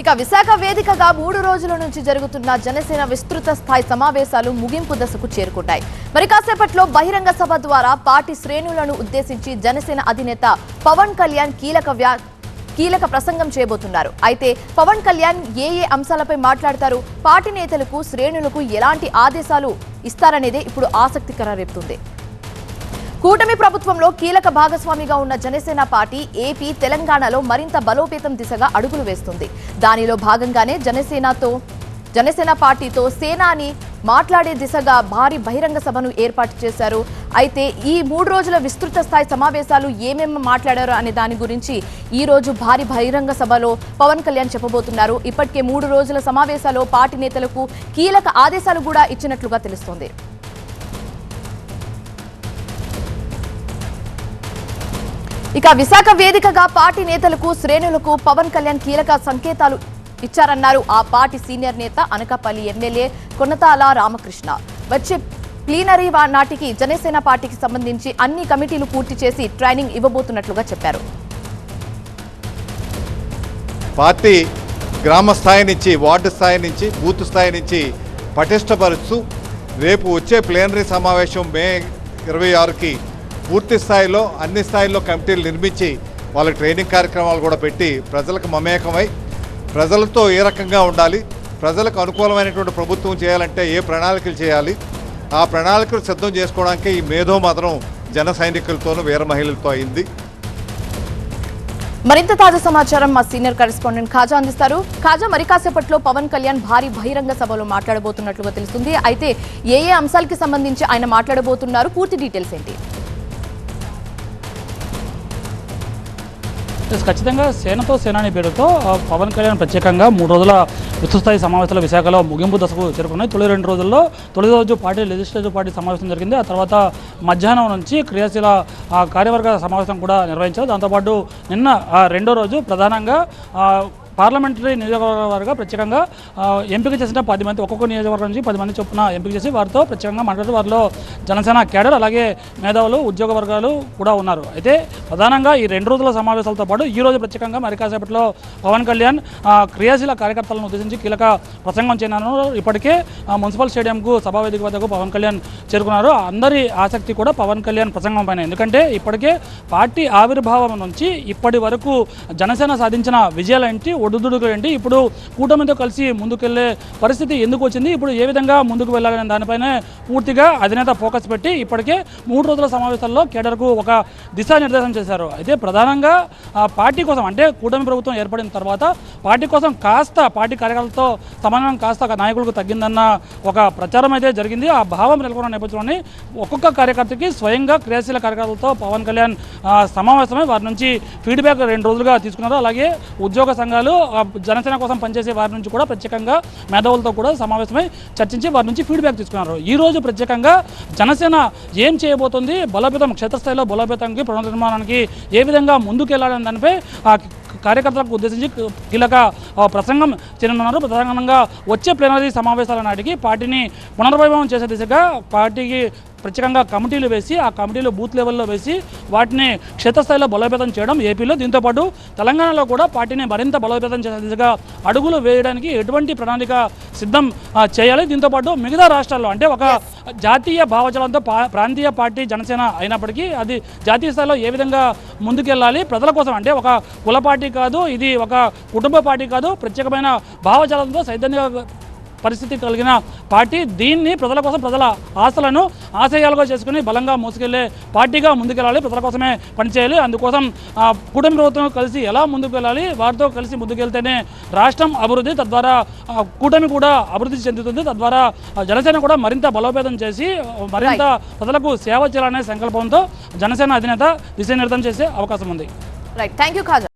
ఇక విశాఖ వేదికగా 3 రోజుల నుంచి జరుగుతున్న జనసేన విస్తృత స్థాయి సమావేశాలు ముగింపు దశకు చేరుకుంటాయి. మరి కాసేపట్లో బహిరంగ సభ ద్వారా పార్టీ శ్రేణులను ఉద్దేశించి జనసేన అధినేత పవన్ కళ్యాణ్ కీలక ప్రసంగం చేయబోతున్నారు. అయితే పవన్ కళ్యాణ్ ఏ అంశాలపై మాట్లాడతారు, పార్టీ నేతలకు శ్రేణులకు ఎలాంటి ఆదేశాలు ఇస్తారనేదే ఇప్పుడు ఆసక్తికర రేపుతుంది. కూటమి ప్రభుత్వంలో కీలక భాగస్వామిగా ఉన్న జనసేన పార్టీ ఏపీ, తెలంగాణలో మరింత బలోపేతం దిశగా అడుగులు వేస్తుంది. దానిలో భాగంగానే జనసేన పార్టీతో సేనాని మాట్లాడే దిశగా భారీ బహిరంగ సభను ఏర్పాటు చేశారు. అయితే ఈ 3 రోజుల విస్తృత స్థాయి సమావేశాలు ఏమేమి మాట్లాడారో అనే దాని గురించి ఈ రోజు భారీ బహిరంగ సభలో పవన్ కళ్యాణ్ చెప్పబోతున్నారు. ఇప్పటికే 3 రోజుల సమావేశాల్లో పార్టీ నేతలకు కీలక ఆదేశాలు కూడా ఇచ్చినట్లుగా తెలుస్తోంది. ఇక విశాఖ వేదికగా పార్టీ నేతలకు శ్రేణులకు పవన్ కళ్యాణ్ కీలక సంకేతాలు ఇచ్చారన్నారు ఆ పార్టీ సీనియర్ నేత అనకాపల్లి ఎమ్మెల్యే కొనతాల రామకృష్ణ. వచ్చే ప్లీనరీ నాటికి జనసేన పార్టీకి సంబంధించి అన్ని కమిటీలు పూర్తి చేసి ట్రైనింగ్ ఇవ్వబోతున్నట్లుగా చెప్పారు. పార్టీ గ్రామ స్థాయి నుంచి, వార్డు స్థాయి నుంచి, బూత్ స్థాయి నుంచి పటిష్టపరుస్తూ రేపు వచ్చే ప్లీనరీ సమావేశం మే 26కి పూర్తి స్థాయిలో అన్ని స్థాయిల్లో కమిటీలు నిర్మించి వాళ్ళకి ట్రైనింగ్ కార్యక్రమాలు కూడా పెట్టి ప్రజలకు మమేకమై ప్రజలతో ఏ రకంగా ఉండాలి, ప్రజలకు అనుకూలమైనటువంటి ప్రభుత్వం చేయాలంటే ఏ ప్రణాళికలు చేయాలి, ఆ ప్రణాళికలు సిద్ధం చేసుకోవడానికి ఈ మేధో మదనం జన సైనికులతోనూ వీర మహిళలతో అయింది. మరింత తాజా సమాచారం మా సీనియర్ కరెస్పాండెంట్ ఖాజా అందిస్తారు. ఖాజా, మరి కాసేపట్లో పవన్ కళ్యాణ్ భారీ బహిరంగ సభలో మాట్లాడబోతున్నట్లుగా తెలుస్తుంది. అయితే ఏ అంశాలకి సంబంధించి ఆయన మాట్లాడబోతున్నారు, పూర్తి డీటెయిల్స్ ఏంటి? ఖచ్చితంగా సేనతో సేనాని పేరుతో పవన్ కళ్యాణ్ ప్రత్యేకంగా 3 రోజుల విస్తృతస్థాయి సమావేశాలు విశాఖలో ముగింపు దశకు చేరుకున్నాయి. తొలి 2 రోజుల్లో తొలి రోజు పార్టీ లెజిస్లేటివ్ పార్టీ సమావేశం జరిగింది. ఆ తర్వాత మధ్యాహ్నం నుంచి క్రియాశీల కార్యవర్గ సమావేశం కూడా నిర్వహించారు. దాంతోపాటు నిన్న రెండో రోజు ప్రధానంగా పార్లమెంటరీ నియోజకవర్గ ప్రత్యేకంగా ఎంపిక చేసిన 10 మంది, ఒక్కొక్క నియోజకవర్గం నుంచి 10 మంది చొప్పున ఎంపిక చేసి వారితో ప్రత్యేకంగా మాట్లాడుతూ వారిలో జనసేన క్యాడర్ అలాగే మేధావులు, ఉద్యోగ వర్గాలు కూడా ఉన్నారు. అయితే ప్రధానంగా ఈ 2 రోజుల సమావేశాలతో పాటు ఈ రోజు ప్రత్యేకంగా మరి కాసేపట్లో పవన్ కళ్యాణ్ క్రియాశీల కార్యకర్తలను ఉద్దేశించి కీలక ప్రసంగం చేయనున్నారు. ఇప్పటికే మున్సిపల్ స్టేడియంకు సభావేదిక వద్దకు పవన్ కళ్యాణ్ చేరుకున్నారు. అందరి ఆసక్తి కూడా పవన్ కళ్యాణ్ ప్రసంగం పైన. ఎందుకంటే ఇప్పటికే పార్టీ ఆవిర్భావం నుంచి ఇప్పటి వరకు జనసేన సాధించిన విజయాలేంటి, ఒడుదుడుకులు ఏంటి, ఇప్పుడు కూటమితో కలిసి ముందుకెళ్లే పరిస్థితి ఎందుకు వచ్చింది, ఇప్పుడు ఏ విధంగా ముందుకు వెళ్ళాలనే దానిపైనే పూర్తిగా అధినేత ఫోకస్ పెట్టి ఇప్పటికే 3 రోజుల సమావేశాల్లో కేడర్కు ఒక దిశానిర్దేశం చేశారు. అయితే ప్రధానంగా పార్టీ కోసం, అంటే కూటమి ప్రభుత్వం ఏర్పడిన తర్వాత పార్టీ కోసం కాస్త పార్టీ కార్యకర్తలతో సమన్వయం కాస్త నాయకులకు తగ్గిందన్న ఒక ప్రచారం అయితే జరిగింది. ఆ భావం నెలకొన్న నేపథ్యంలోని ఒక్కొక్క కార్యకర్తకి స్వయంగా క్రియాశీల కార్యకర్తలతో పవన్ కళ్యాణ్ సమావేశమై వారి నుంచి ఫీడ్బ్యాక్ 2 రోజులుగా తీసుకున్నారు. అలాగే ఉద్యోగ సంఘాలు, జనసేన కోసం పనిచేసే వారి నుంచి కూడా ప్రత్యేకంగా మేధావులతో కూడా సమావేశమై చర్చించి వారి నుంచి ఫీడ్బ్యాక్ తీసుకున్నారు. ఈ రోజు ప్రత్యేకంగా జనసేన ఏం చేయబోతుంది, బలోపేతం, క్షేత్రస్థాయిలో బలోపేతానికి, పునర్నిర్మాణానికి ఏ విధంగా ముందుకెళ్లాలనే దానిపై కార్యకర్తలకు ఉద్దేశించి కీలక ప్రసంగం చేయనున్నారు. ప్రధానంగా వచ్చే ప్లీనరీ సమావేశాల నాటికి పార్టీని పునర్వైభవం చేసే దిశగా పార్టీకి ప్రత్యేకంగా కమిటీలు వేసి ఆ కమిటీలు బూత్ లెవెల్లో వేసి వాటిని క్షేత్రస్థాయిలో బలోపేతం చేయడం ఏపీలో, దీంతోపాటు తెలంగాణలో కూడా పార్టీని మరింత బలోపేతం చేసే దిశగా అడుగులు వేయడానికి ఎటువంటి ప్రణాళిక సిద్ధం చేయాలి. దీంతోపాటు మిగతా రాష్ట్రాల్లో, అంటే ఒక జాతీయ భావజాలంతో ప్రాంతీయ పార్టీ జనసేన అయినప్పటికీ అది జాతీయ స్థాయిలో ఏ విధంగా ముందుకెళ్ళాలి, ప్రజల కోసం, అంటే ఒక కుల పార్టీ కాదు, ఇది ఒక కుటుంబ పార్టీ కాదు, ప్రత్యేకమైన భావజాలంతో చైతన్య పరిస్థితి కలిగిన పార్టీ, దీన్ని ప్రజల కోసం, ప్రజల ఆశలను ఆశయాలుగా చేసుకుని బలంగా మోసుకెళ్లే పార్టీగా ముందుకెళ్ళాలి, ప్రజల కోసమే పనిచేయాలి. అందుకోసం కూటమి ప్రభుత్వం కలిసి ఎలా ముందుకు వెళ్ళాలి, వారితో కలిసి ముందుకెళ్తేనే రాష్ట్రం అభివృద్ధి, తద్వారా కూటమి కూడా అభివృద్ధి చెందుతుంది, తద్వారా జనసేన కూడా మరింత బలోపేతం చేసి మరింత ప్రజలకు సేవ చేయాలనే సంకల్పంతో జనసేన అధినేత దిశానిర్దేశం చేసే అవకాశం ఉంది. Right, thank you Khaja.